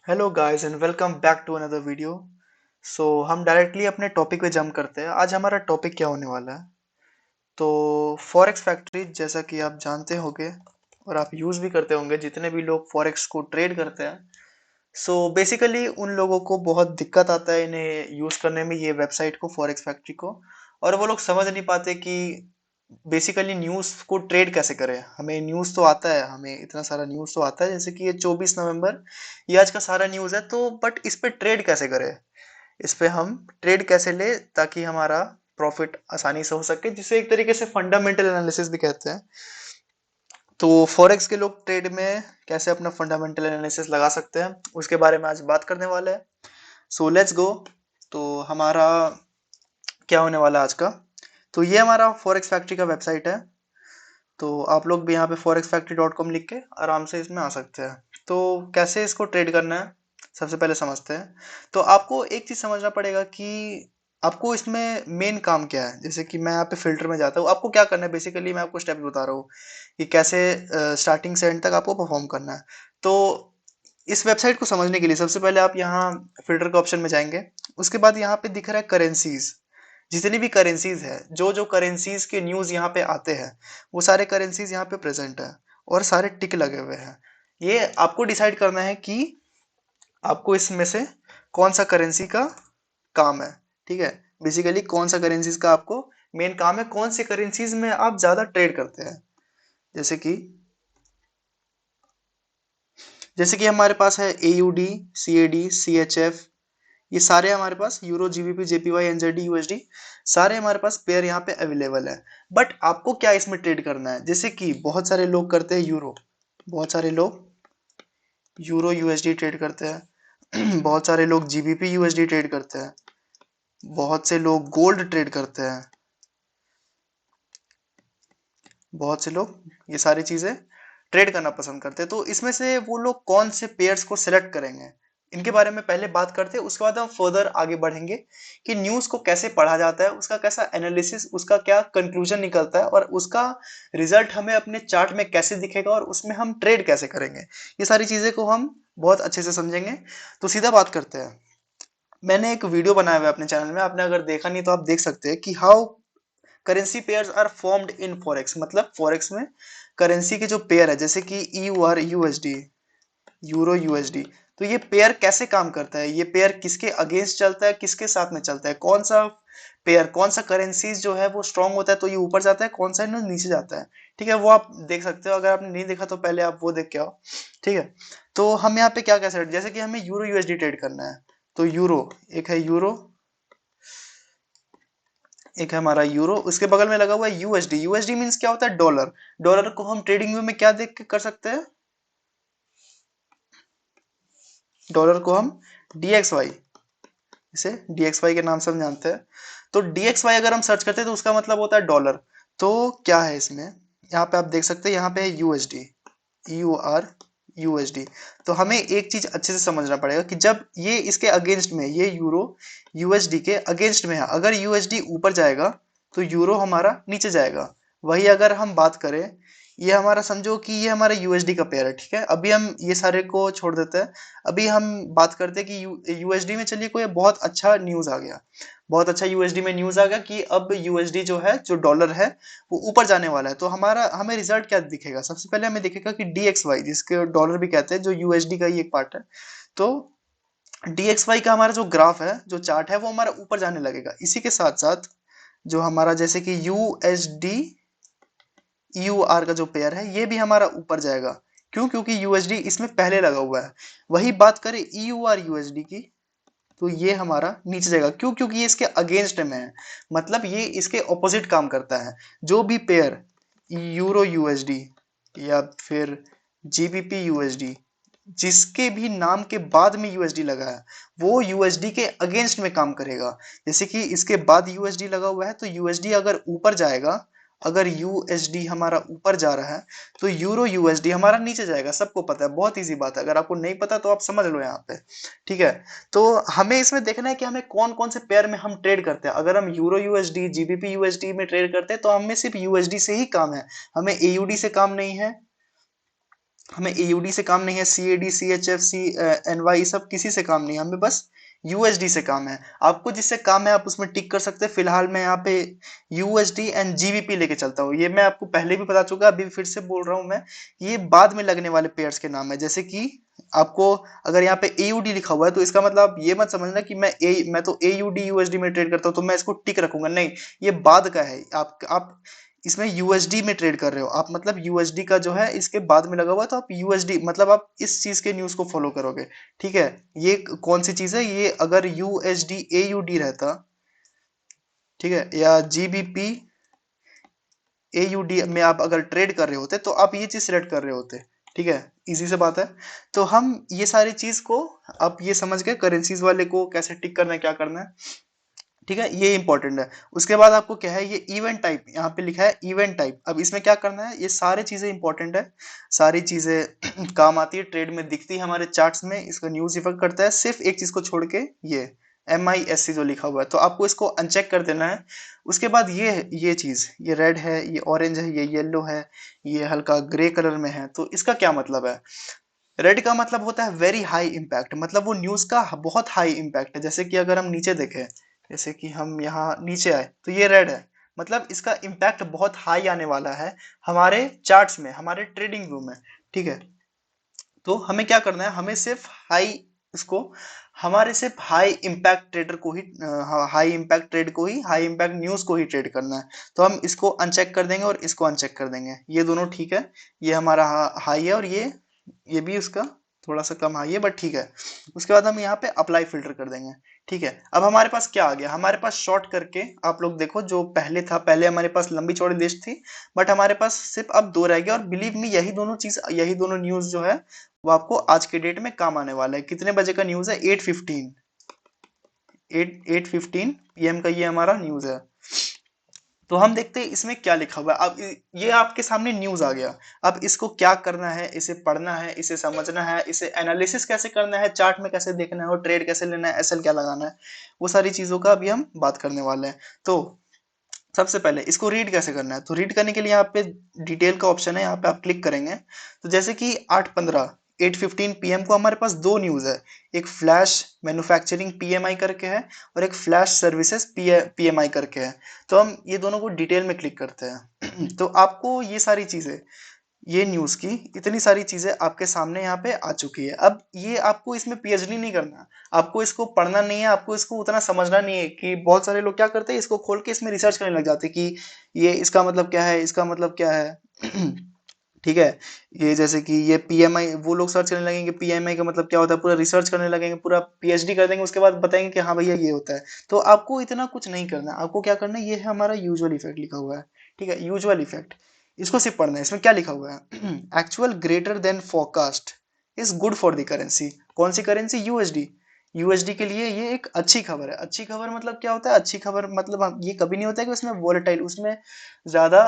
Hello guys and welcome back to another video. हम directly अपने topic पे jump करते हैं। आज हमारा टॉपिक क्या होने वाला है? तो फॉरेक्स फैक्ट्री, जैसा कि आप जानते होंगे और आप यूज़ भी करते होंगे, जितने भी लोग फॉरेक्स को ट्रेड करते हैं, बेसिकली उन लोगों को बहुत दिक्कत आता है इन्हें यूज़ करने में, ये वेबसाइट को, फॉरेक्स फैक्ट्री को। और वो लोग समझ नहीं पाते कि बेसिकली न्यूज़ को ट्रेड कैसे करें। हमें न्यूज़ तो आता है, हमें इतना सारा न्यूज़ तो आता है, जैसे कि ये 24 नवंबर, ये आज का सारा न्यूज़ है। तो बट इस पे ट्रेड कैसे करें, इस पे हम ट्रेड कैसे ले ताकि हमारा प्रॉफिट आसानी से हो सके, जिसे एक तरीके से फंडामेंटल एनालिसिस भी कहते हैं। तो फॉरेक्स के लोग ट्रेड में कैसे अपना फंडामेंटल एनालिसिस लगा सकते हैं, उसके बारे में आज बात करने वाले हैं। So let's go. तो हमारा क्या होने वाला है आज का? तो ये हमारा फॉरेक्स फैक्ट्री का वेबसाइट है। तो आप लोग भी यहाँ पे forexfactory.com लिख के आराम से इसमें आ सकते हैं। तो कैसे इसको ट्रेड करना है, सबसे पहले समझते हैं। तो आपको एक चीज समझना पड़ेगा कि आपको इसमें मेन काम क्या है। जैसे कि मैं यहाँ पे फिल्टर में जाता हूँ, आपको क्या करना है, बेसिकली मैं आपको स्टेप बता रहा हूँ कि कैसे स्टार्टिंग से एंड तक आपको परफॉर्म करना है। तो इस वेबसाइट को समझने के लिए सबसे पहले आप यहाँ फिल्टर के ऑप्शन में जाएंगे। उसके बाद यहाँ पे दिख रहा है करेंसीज। जितनी भी करेंसीज है, जो जो करेंसीज के न्यूज यहाँ पे आते हैं, वो सारे करेंसीज यहाँ पे प्रेजेंट है और सारे टिक लगे हुए हैं। ये आपको डिसाइड करना है कि आपको इसमें से कौन सा करेंसी का काम है। ठीक है, बेसिकली कौन सा करेंसीज का आपको मेन काम है, कौन सी करेंसीज में आप ज्यादा ट्रेड करते हैं। जैसे कि हमारे पास है AUD, CAD, CHF, ये सारे हमारे पास euro, GBP, JPY, NZD, USD, सारे हमारे पास पेयर यहाँ पे अवेलेबल है। बट आपको क्या इसमें ट्रेड करना है? जैसे कि बहुत सारे लोग करते हैं यूरो, बहुत सारे लोग यूरो USD ट्रेड करते हैं बहुत सारे लोग GBP USD ट्रेड करते हैं, बहुत से लोग गोल्ड ट्रेड करते हैं, बहुत से लोग ये सारी चीजें ट्रेड करना पसंद करते हैं। तो इसमें से वो लोग कौन से पेयर्स को सिलेक्ट करेंगे, इनके बारे में पहले बात करते हैं। उसके बाद हम फर्दर आगे बढ़ेंगे कि न्यूज को कैसे पढ़ा जाता है, उसका कैसा एनालिसिस, उसका क्या कंक्लूजन निकलता है और उसका रिजल्ट हमें अपने चार्ट में कैसे दिखेगा और उसमें हम ट्रेड कैसे करेंगे। ये सारी चीजें को हम बहुत अच्छे से समझेंगे। तो सीधा बात करते हैं। मैंने एक वीडियो बनाया हुआ है अपने चैनल में, आपने अगर देखा नहीं तो आप देख सकते हैं कि how currency pairs are formed in forex. मतलब फॉरेक्स में करेंसी के जो पेयर है, जैसे कि EUR USD, यूरो USD, तो ये पेयर कैसे काम करता है, ये पेयर किसके अगेंस्ट चलता है, किसके साथ में चलता है, कौन सा पेयर, कौन सा करेंसीज जो है वो स्ट्रांग होता है तो ये ऊपर जाता है, कौन सा नीचे जाता है। ठीक है, वो आप देख सकते हो। अगर आपने नहीं देखा तो पहले आप वो देख के आओ। ठीक है, तो हम यहाँ पे क्या कह सकते हैं, जैसे कि हमें यूरो USD ट्रेड करना है। तो यूरो, एक है यूरो, एक है हमारा यूरो, उसके बगल में लगा हुआ है USD। USD मींस क्या होता है? डॉलर। डॉलर को हम ट्रेडिंग व्यू में क्या देख के कर सकते हैं? डॉलर को हम DXY, इसे DXY के नाम से हम जानते हैं। तो DXY अगर हम सर्च करते हैं तो उसका मतलब होता है डॉलर। तो क्या है इसमें, यहाँ पे आप देख सकते हैं, यहाँ पे है USD, EUR USD। तो हमें एक चीज अच्छे से समझना पड़ेगा कि जब ये इसके अगेंस्ट में, ये यूरो USD के अगेंस्ट में है, अगर USD ऊपर जाएगा तो यूरो हमारा नीचे जाएगा। वही अगर हम बात करें, ये हमारा समझो कि ये हमारा USD का पेयर है। ठीक है, अभी हम ये सारे को छोड़ देते हैं। अभी हम बात करते हैं कि USD में, चलिए कोई बहुत अच्छा न्यूज आ गया, बहुत अच्छा USD में न्यूज आ गया कि अब USD जो है, जो डॉलर है, वो ऊपर जाने वाला है। तो हमारा हमें रिजल्ट क्या दिखेगा? सबसे पहले हमें दिखेगा कि DXY, जिसके डॉलर भी कहते हैं, जो USD का ही एक पार्ट है। तो DXY का हमारा जो ग्राफ है, जो चार्ट है, वो हमारा ऊपर जाने लगेगा। इसी के साथ साथ जो हमारा, जैसे कि USD EUR का जो पेयर है, ये भी हमारा ऊपर जाएगा। क्यों? क्योंकि USD इसमें पहले लगा हुआ है। वही बात करें EUR USD की, तो ये हमारा नीचे जाएगा। क्यों? क्योंकि ये इसके अगेंस्ट में है, मतलब ये इसके ऑपोजिट काम करता है। जो भी पेयर यूरो USD या फिर GBP USD, जिसके भी नाम के बाद में USD लगा है, वो USD के अगेंस्ट में काम करेगा। जैसे कि इसके बाद USD लगा हुआ है, तो USD अगर ऊपर जाएगा, अगर USD हमारा ऊपर जा रहा है तो यूरो USD हमारा नीचे जाएगा। सबको पता है, बहुत इजी बात है। अगर आपको नहीं पता तो आप समझ लो यहाँ पे। ठीक है, तो हमें इसमें देखना है कि हमें कौन कौन से पेयर में हम ट्रेड करते हैं। अगर हम यूरो USD, GBP USD में ट्रेड करते हैं तो हमें सिर्फ USD से ही काम है, हमें AUD से काम नहीं है, हमें एयूडी से काम नहीं है, सीएडी, सीएचएफ, सी एनवाई, सब किसी से काम नहीं है, हमें बस यूएसडी से काम है। आपको जिससे काम है आप उसमें टिक कर सकते हैं। फिलहाल मैं यहाँ पे यूएसडी एंड जीबीपी लेके चलता हूँ। ये मैं आपको पहले भी बता चुका, अभी फिर से बोल रहा हूँ मैं, ये बाद में लगने वाले पेयर्स के नाम है। जैसे कि आपको अगर यहाँ पे एयूडी लिखा हुआ है तो इसका मतलब ये मत समझना कि मैं तो एयूडी यूएसडी में ट्रेड करता हूँ तो मैं इसको टिक रखूंगा, नहीं, ये बाद का है। आप इसमें यूएसडी में ट्रेड कर रहे हो आप, मतलब यूएसडी का जो है इसके बाद में लगा हुआ है, तो आप यूएसडी मतलब आप इस चीज के न्यूज को फॉलो करोगे। ठीक है, ये कौन सी चीज है, ये अगर यूएसडी एयूडी रहता, ठीक है, या जीबीपी एयूडी में आप अगर ट्रेड कर रहे होते तो आप ये चीज सिलेक्ट कर रहे होते। ठीक है, इजी से बात है। तो हम ये सारी चीज को, आप ये समझ गए करेंसीज वाले को कैसे टिक करना है, क्या करना है। ठीक है, ये इंपॉर्टेंट है। उसके बाद आपको क्या है, ये इवेंट टाइप यहाँ पे लिखा है, इवेंट टाइप। अब इसमें क्या करना है, ये सारी चीजें इंपॉर्टेंट है, सारी चीजें काम आती है, ट्रेड में दिखती है हमारे चार्ट्स में, इसका न्यूज इफेक्ट करता है, सिर्फ एक चीज को छोड़ के, ये MISC जो लिखा हुआ है, तो आपको इसको अनचेक कर देना है। उसके बाद ये चीज, ये रेड है, ये ऑरेंज है, ये येलो है, ये हल्का ग्रे कलर में है, तो इसका क्या मतलब है। रेड का मतलब होता है वेरी हाई इम्पैक्ट, मतलब वो न्यूज का बहुत हाई इम्पैक्ट है। जैसे कि अगर हम नीचे देखें, जैसे कि हम यहाँ नीचे आए तो ये रेड है, मतलब इसका इम्पैक्ट बहुत हाई आने वाला है हमारे चार्ट्स में, हमारे ट्रेडिंग व्यू में। ठीक है, तो हमें क्या करना है, हमें सिर्फ हाई, इसको हमारे सिर्फ हाई इम्पैक्ट ट्रेडर को ही, हाई इम्पैक्ट ट्रेड को ही, हाई इम्पैक्ट न्यूज को ही ट्रेड करना है। तो हम इसको अनचेक कर देंगे और इसको अनचेक कर देंगे, ये दोनों ठीक है। ये हमारा हाई है और ये भी उसका थोड़ा सा कम हाई है, बट ठीक है। उसके बाद हम यहाँ पे अप्लाई फिल्टर कर देंगे। ठीक है, अब हमारे पास क्या आ गया, हमारे पास शॉर्ट करके, आप लोग देखो जो पहले था, पहले हमारे पास लंबी चौड़ी लिस्ट थी, बट हमारे पास सिर्फ अब दो रह गया। और बिलीव मी, यही दोनों चीज, यही दोनों न्यूज जो है वो आपको आज के डेट में काम आने वाला है। कितने बजे का न्यूज है, 8:15, 8:15 PM का ये हमारा न्यूज है। तो हम देखते हैं इसमें क्या लिखा हुआ है। अब ये आपके सामने न्यूज आ गया, अब इसको क्या करना है, इसे पढ़ना है, इसे समझना है, इसे एनालिसिस कैसे करना है, चार्ट में कैसे देखना है और ट्रेड कैसे लेना है, एसएल क्या लगाना है, वो सारी चीजों का अभी हम बात करने वाले हैं। तो सबसे पहले इसको रीड कैसे करना है, तो रीड करने के लिए यहाँ पे डिटेल का ऑप्शन है, यहाँ पे आप क्लिक करेंगे। तो जैसे कि 8:15 PM को हमारे पास दो न्यूज है, एक फ्लैश मैन्युफैक्चरिंग PMI करके है और एक फ्लैश सर्विसेज PMI करके है। तो हम ये दोनों को डिटेल में क्लिक करते हैं तो आपको ये सारी चीजें, ये न्यूज की इतनी सारी चीजें आपके सामने यहाँ पे आ चुकी है। अब ये आपको इसमें PhD नहीं करना, आपको इसको पढ़ना नहीं है, आपको इसको उतना समझना नहीं है। कि बहुत सारे लोग क्या करते हैं, इसको खोल के इसमें रिसर्च करने लग जाते हैं कि ये इसका मतलब क्या है, इसका मतलब क्या है ठीक है, ये जैसे कि ये PMI, वो लोग सर्च करने लगेंगे PMI का मतलब क्या होता है, पूरा रिसर्च करने लगेंगे, पूरा PhD कर देंगे, उसके बाद बताएंगे कि हाँ भैया ये होता है। तो आपको इतना कुछ नहीं करना, आपको क्या करना है, ये है हमारा यूजुअल इफेक्ट लिखा हुआ है। ठीक है, यूजुअल इफेक्ट, इसको सिर्फ पढ़ना है। इसमें क्या लिखा हुआ है, actual greater than forecast is good for the currency. कौन सी करेंसी, यूएसडी। यूएसडी के लिए ये एक अच्छी खबर है। अच्छी खबर मतलब क्या होता है, अच्छी खबर मतलब ये कभी नहीं होता है कि उसमें वोलेटाइल, उसमें ज्यादा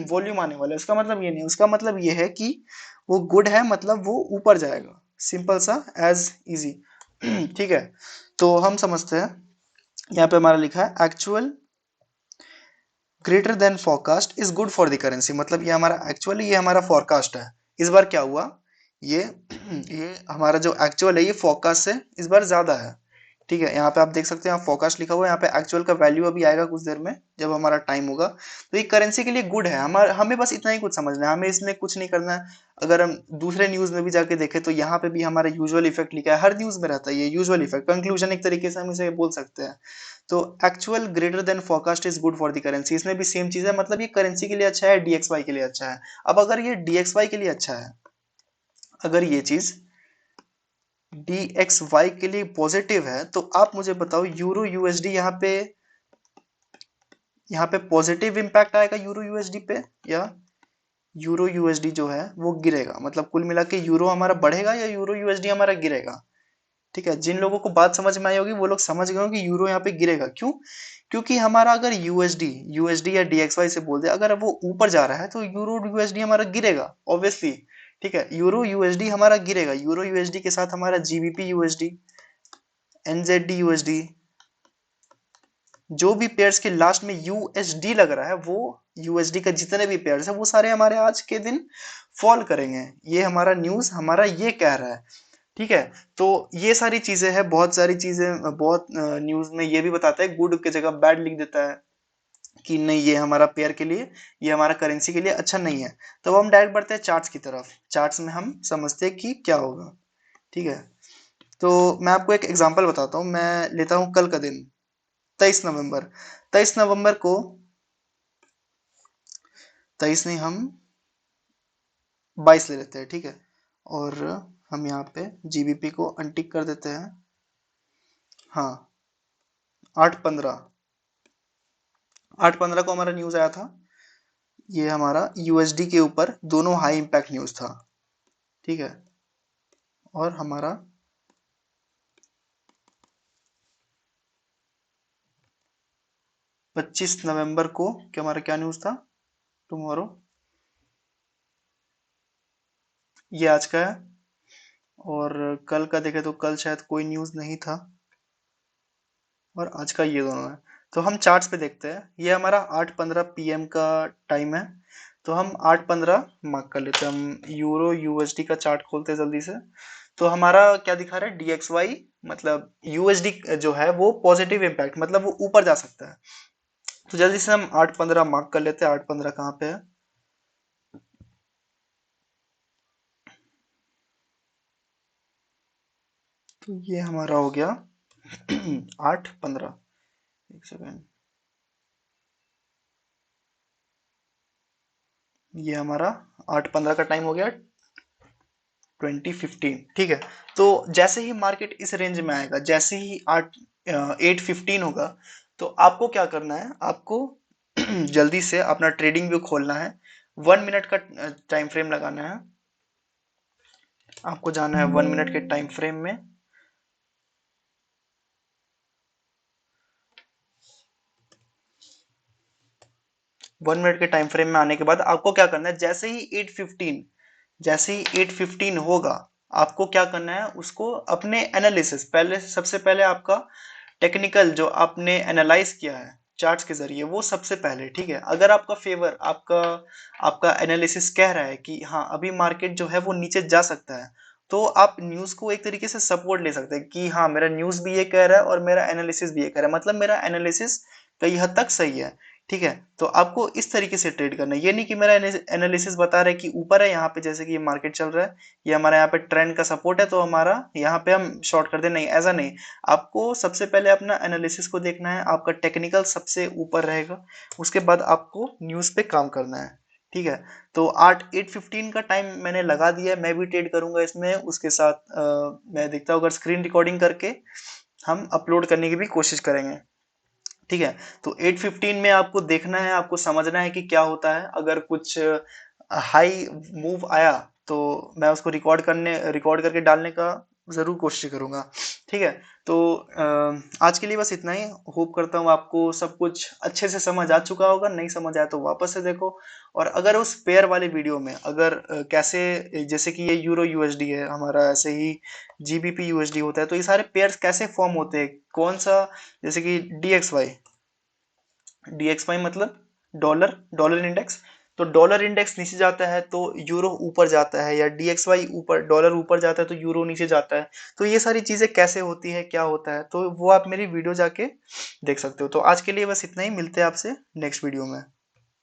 वॉल्यूम आने वाला है, उसका मतलब ये नहीं, उसका मतलब ये है कि वो गुड है, मतलब वो ऊपर जाएगा, सिंपल सा, एज इजी ठीक है, तो हम समझते हैं। यहाँ पे हमारा लिखा है actual greater than forecast is good for the currency, मतलब ये हमारा एक्चुअली, ये हमारा फोरकास्ट है। इस बार क्या हुआ, ये ये हमारा जो एक्चुअल है ये फोरकास्ट से इस बार ज्यादा है। ठीक है, यहाँ पे आप देख सकते हैं, यहाँ फोरकास्ट लिखा हुआ है, यहाँ पे एक्चुअल का वैल्यू अभी आएगा कुछ देर में जब हमारा टाइम होगा। तो ये करेंसी के लिए गुड है, हमारा, हमें बस इतना ही कुछ समझना है, हमें इसमें कुछ नहीं करना है। अगर हम दूसरे न्यूज में भी जाके देखें तो यहाँ पे भी हमारा यूजुअल इफेक्ट लिखा है, हर न्यूज में रहता है ये यूजुअल इफेक्ट, कंक्लूजन एक तरीके से हम इसे बोल सकते हैं। तो actual greater than forecast is good for the currency, इसमें भी सेम चीज है, मतलब ये करेंसी के लिए अच्छा है, DXY के लिए अच्छा है। अब अगर ये DXY के लिए अच्छा है, अगर ये चीज DXY के लिए पॉजिटिव है, तो आप मुझे बताओ यूरो यूएसडी यहाँ पे पॉजिटिव इंपैक्ट आएगा यूरो यूएसडी पे, या यूरो यूएसडी जो है वो गिरेगा, मतलब कुल मिला के यूरो हमारा बढ़ेगा या यूरो यूएसडी हमारा गिरेगा। ठीक है, जिन लोगों को बात समझ में आई होगी वो लोग समझ गए होंगे यूरो यहाँ पे गिरेगा क्यों। क्योंकि हमारा अगर यूएसडी या DXY से बोल दे, अगर वो ऊपर जा रहा है तो यूरो यूएसडी हमारा गिरेगा ऑब्वियसली। ठीक है, यूरो यूएसडी हमारा गिरेगा, यूरो यूएसडी के साथ हमारा जीबीपी यूएसडी, NZD यूएसडी, जो भी पेयर्स के लास्ट में यूएसडी लग रहा है, वो यूएसडी का जितने भी पेयर्स है वो सारे हमारे आज के दिन फॉल करेंगे, ये हमारा न्यूज हमारा ये कह रहा है। ठीक है, तो ये सारी चीजें हैं, बहुत सारी चीजें, बहुत न्यूज में ये भी बताता है, गुड की जगह बैड लिख देता है कि नहीं ये हमारा पेयर के लिए, ये हमारा करेंसी के लिए अच्छा नहीं है। तो अब हम डायरेक्ट बढ़ते हैं चार्ट्स की तरफ। चार्ट्स में हम समझते हैं कि क्या होगा। ठीक है, तो मैं आपको एक एग्जांपल बताता हूँ। मैं लेता हूँ कल का दिन, 23 नवंबर। 23 नवंबर को, 23 नहीं, हम 22 ले लेते हैं। ठीक है, और हम यहाँ पे जीबीपी को अनटिक कर देते हैं। हाँ, 8/15, 8/15 को हमारा न्यूज आया था, ये हमारा यूएसडी के ऊपर दोनों हाई इम्पैक्ट न्यूज था। ठीक है, और हमारा 25 नवंबर को क्या, हमारा क्या न्यूज था, टुमारो, ये आज का है। और कल का देखें तो कल शायद कोई न्यूज नहीं था, और आज का ये दोनों है। तो हम चार्ट्स पे देखते हैं, ये हमारा 8:15 पीएम का टाइम है। तो हम 8:15 मार्क कर लेते हैं। हम यूरो यूएसडी का चार्ट खोलते हैं जल्दी से। तो हमारा क्या दिखा रहा है, डीएक्सवाई, मतलब यूएसडी जो है वो पॉजिटिव इम्पैक्ट, मतलब वो ऊपर जा सकता है। तो जल्दी से हम 8:15 मार्क कर लेते हैं। 8:15 कहाँ पे है, तो ये हमारा हो गया 8:15। एक सेकेंड, ये हमारा 8:15 का टाइम हो गया, 2015। ठीक है, तो जैसे ही मार्केट इस रेंज में आएगा, जैसे ही 8:15 होगा, तो आपको क्या करना है, आपको जल्दी से अपना ट्रेडिंग व्यू खोलना है। 1 मिनट का टाइम फ्रेम लगाना है। आपको जाना है 1 मिनट के टाइम फ्रेम में। 1 मिनट के टाइम फ्रेम में आने के बाद आपको क्या करना है, जैसे ही 8:15 होगा, आपको क्या करना है, उसको अपने एनालिसिस, पहले सबसे पहले आपका टेक्निकल जो आपने एनालाइज किया है चार्ट्स के जरिए, वो सबसे पहले। ठीक है, अगर आपका फेवर, आपका आपका एनालिसिस कह रहा है कि हाँ अभी मार्केट जो है वो नीचे जा सकता है, तो आप न्यूज को एक तरीके से सपोर्ट ले सकते हैं कि हाँ मेरा न्यूज भी ये कह रहा है और मेरा एनालिसिस भी ये कह रहा है, मतलब मेरा एनालिसिस कई हद तक सही है। ठीक है, तो आपको इस तरीके से ट्रेड करना है, ये नहीं कि मेरा एनालिसिस बता रहा है कि ऊपर है यहाँ पे, जैसे कि ये मार्केट चल रहा है, ये हमारा यहाँ पे ट्रेंड का सपोर्ट है, तो हमारा यहाँ पे हम शॉर्ट कर दे, नहीं, ऐसा नहीं। आपको सबसे पहले अपना एनालिसिस को देखना है, आपका टेक्निकल सबसे ऊपर रहेगा, उसके बाद आपको न्यूज पे काम करना है। ठीक है, तो 8:15 का टाइम मैंने लगा दिया है, मैं भी ट्रेड करूंगा इसमें, उसके साथ मैं देखता हूँ, अगर स्क्रीन रिकॉर्डिंग करके हम अपलोड करने की भी कोशिश करेंगे। ठीक है, तो 8:15 में आपको देखना है, आपको समझना है कि क्या होता है। अगर कुछ हाई मूव आया तो मैं उसको रिकॉर्ड करके डालने का जरूर कोशिश करूंगा। ठीक है, तो आज के लिए बस इतना ही। होप करता हूँ आपको सब कुछ अच्छे से समझ आ चुका होगा, नहीं समझ आया तो वापस से देखो। और अगर उस पेयर वाले वीडियो में, अगर कैसे, जैसे कि ये यूरो यूएसडी है हमारा, ऐसे ही जीबीपी यूएसडी होता है, तो ये सारे पेयर्स कैसे फॉर्म होते हैं, कौन सा, जैसे कि डीएक्सवाई, डीएक्सवाई मतलब डॉलर, डॉलर इंडेक्स। तो डॉलर इंडेक्स नीचे जाता है तो यूरो ऊपर जाता है, या डीएक्सवाई ऊपर, डॉलर ऊपर जाता है तो यूरो नीचे जाता है। तो ये सारी चीजें कैसे होती है, क्या होता है, तो वो आप मेरी वीडियो जाके देख सकते हो। तो आज के लिए बस इतना ही, मिलते हैं आपसे नेक्स्ट वीडियो में।